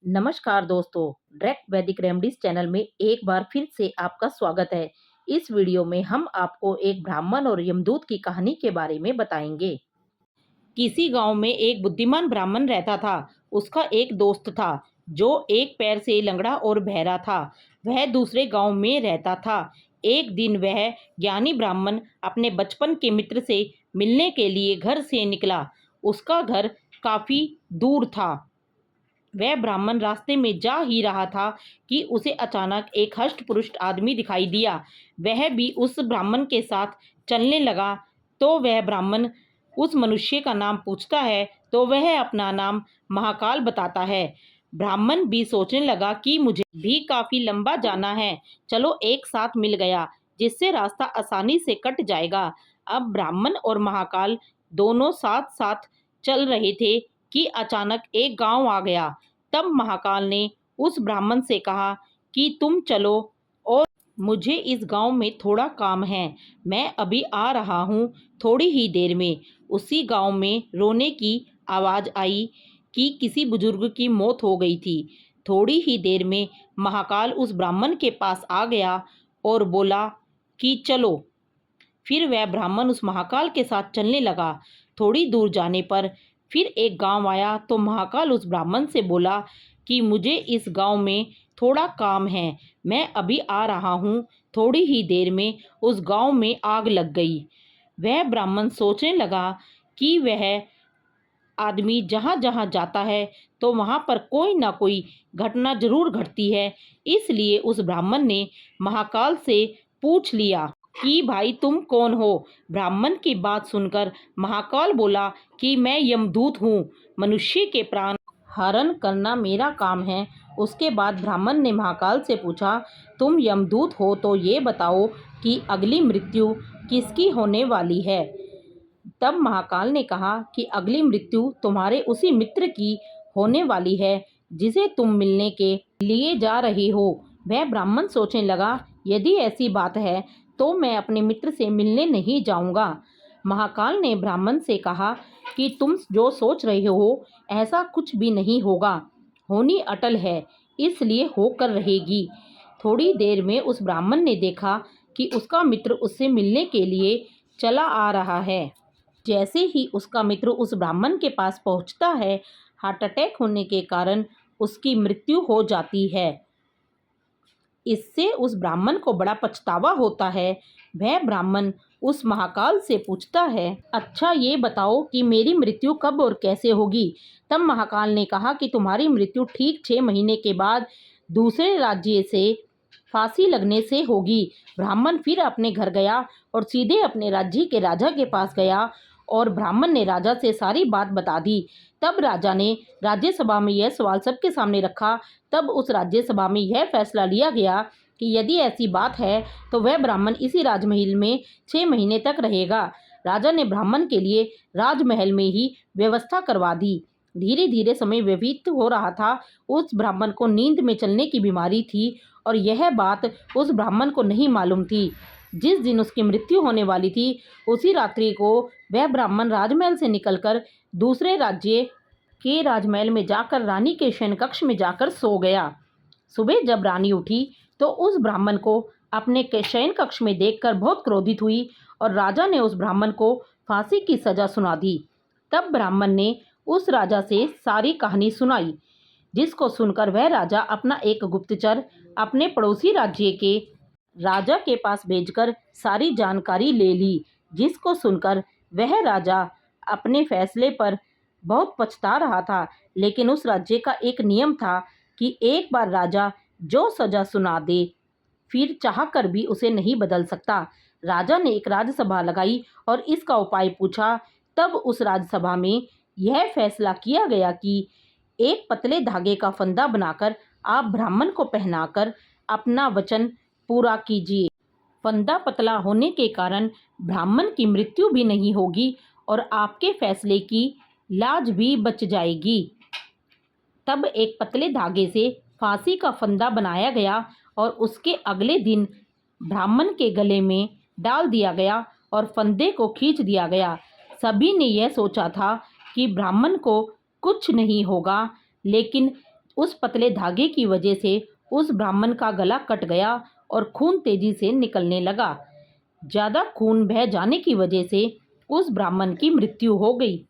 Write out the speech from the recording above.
नमस्कार दोस्तों, डायरेक्ट वैदिक रेमेडीज चैनल में एक बार फिर से आपका स्वागत है। इस वीडियो में हम आपको एक ब्राह्मण और यमदूत की कहानी के बारे में बताएंगे। किसी गांव में एक बुद्धिमान ब्राह्मण रहता था। उसका एक दोस्त था जो एक पैर से लंगड़ा और बहरा था। वह दूसरे गांव में रहता था। एक दिन वह ज्ञानी ब्राह्मण अपने बचपन के मित्र से मिलने के लिए घर से निकला। उसका घर काफी दूर था। वह ब्राह्मण रास्ते में जा ही रहा था कि उसे अचानक एक हष्ट पुष्ट आदमी दिखाई दिया। वह भी उस ब्राह्मण के साथ चलने लगा। तो वह ब्राह्मण उस मनुष्य का नाम पूछता है तो वह अपना नाम महाकाल बताता है। ब्राह्मण भी सोचने लगा कि मुझे भी काफी लंबा जाना है, चलो एक साथ मिल गया जिससे रास्ता आसानी से कट जाएगा। अब ब्राह्मण और महाकाल दोनों साथ साथ चल रहे थे कि अचानक एक गांव आ गया। तब महाकाल ने उस ब्राह्मण से कहा कि तुम चलो और मुझे इस गांव में थोड़ा काम है, मैं अभी आ रहा हूँ थोड़ी ही देर में। उसी गांव में रोने की आवाज़ आई कि किसी बुजुर्ग की मौत हो गई थी। थोड़ी ही देर में महाकाल उस ब्राह्मण के पास आ गया और बोला कि चलो। फिर वह ब्राह्मण उस महाकाल के साथ चलने लगा। थोड़ी दूर जाने पर फिर एक गांव आया तो महाकाल उस ब्राह्मण से बोला कि मुझे इस गांव में थोड़ा काम है, मैं अभी आ रहा हूँ थोड़ी ही देर में। उस गांव में आग लग गई। वह ब्राह्मण सोचने लगा कि वह आदमी जहाँ जहाँ जाता है तो वहाँ पर कोई ना कोई घटना जरूर घटती है। इसलिए उस ब्राह्मण ने महाकाल से पूछ लिया कि भाई तुम कौन हो। ब्राह्मण की बात सुनकर महाकाल बोला कि मैं यमदूत हूँ, मनुष्य के प्राण हरण करना मेरा काम है। उसके बाद ब्राह्मण ने महाकाल से पूछा, तुम यमदूत हो तो ये बताओ कि अगली मृत्यु किसकी होने वाली है। तब महाकाल ने कहा कि अगली मृत्यु तुम्हारे उसी मित्र की होने वाली है जिसे तुम मिलने के लिए जा रही हो। वह ब्राह्मण सोचने लगा, यदि ऐसी बात है तो मैं अपने मित्र से मिलने नहीं जाऊंगा। महाकाल ने ब्राह्मण से कहा कि तुम जो सोच रहे हो ऐसा कुछ भी नहीं होगा, होनी अटल है इसलिए होकर रहेगी। थोड़ी देर में उस ब्राह्मण ने देखा कि उसका मित्र उससे मिलने के लिए चला आ रहा है। जैसे ही उसका मित्र उस ब्राह्मण के पास पहुंचता है, हार्ट अटैक होने के कारण उसकी मृत्यु हो जाती है। इससे उस ब्राह्मण को बड़ा पछतावा होता है। वह ब्राह्मण उस महाकाल से पूछता है, अच्छा ये बताओ कि मेरी मृत्यु कब और कैसे होगी। तब महाकाल ने कहा कि तुम्हारी मृत्यु ठीक 6 महीने के बाद दूसरे राज्य से फांसी लगने से होगी। ब्राह्मण फिर अपने घर गया और सीधे अपने राज्य के राजा के पास गया और ब्राह्मण ने राजा से सारी बात बता दी। तब राजा ने राज्यसभा में यह सवाल सबके सामने रखा। तब उस राज्यसभा में यह फैसला लिया गया कि यदि ऐसी बात है तो वह ब्राह्मण इसी राजमहल में 6 महीने तक रहेगा। राजा ने ब्राह्मण के लिए राजमहल में ही व्यवस्था करवा दी। धीरे धीरे समय व्यतीत हो रहा था। उस ब्राह्मण को नींद में चलने की बीमारी थी और यह बात उस ब्राह्मण को नहीं मालूम थी। जिस दिन उसकी मृत्यु होने वाली थी उसी रात्रि को वह ब्राह्मण राजमहल से निकलकर दूसरे राज्य के राजमहल में जाकर रानी के शयन कक्ष में जाकर सो गया। सुबह जब रानी उठी तो उस ब्राह्मण को अपने शयन कक्ष में देखकर बहुत क्रोधित हुई और राजा ने उस ब्राह्मण को फांसी की सजा सुना दी। तब ब्राह्मण ने उस राजा से सारी कहानी सुनाई, जिसको सुनकर वह राजा अपना एक गुप्तचर अपने पड़ोसी राज्य के राजा के पास भेजकर सारी जानकारी ले ली। जिसको सुनकर वह राजा अपने फैसले पर बहुत पछता रहा था। लेकिन उस राज्य का एक नियम था कि एक बार राजा जो सजा सुना दे फिर चाहकर भी उसे नहीं बदल सकता। राजा ने एक राजसभा लगाई और इसका उपाय पूछा। तब उस राजसभा में यह फैसला किया गया कि एक पतले धागे का फंदा बनाकर आप ब्राह्मण को पहनाकर अपना वचन पूरा कीजिए। फंदा पतला होने के कारण ब्राह्मण की मृत्यु भी नहीं होगी और आपके फैसले की लाज भी बच जाएगी। तब एक पतले धागे से फांसी का फंदा बनाया गया और उसके अगले दिन ब्राह्मण के गले में डाल दिया गया और फंदे को खींच दिया गया। सभी ने यह सोचा था कि ब्राह्मण को कुछ नहीं होगा, लेकिन उस पतले धागे की वजह से उस ब्राह्मण का गला कट गया और खून तेजी से निकलने लगा। ज्यादा खून बह जाने की वजह से उस ब्राह्मण की मृत्यु हो गई।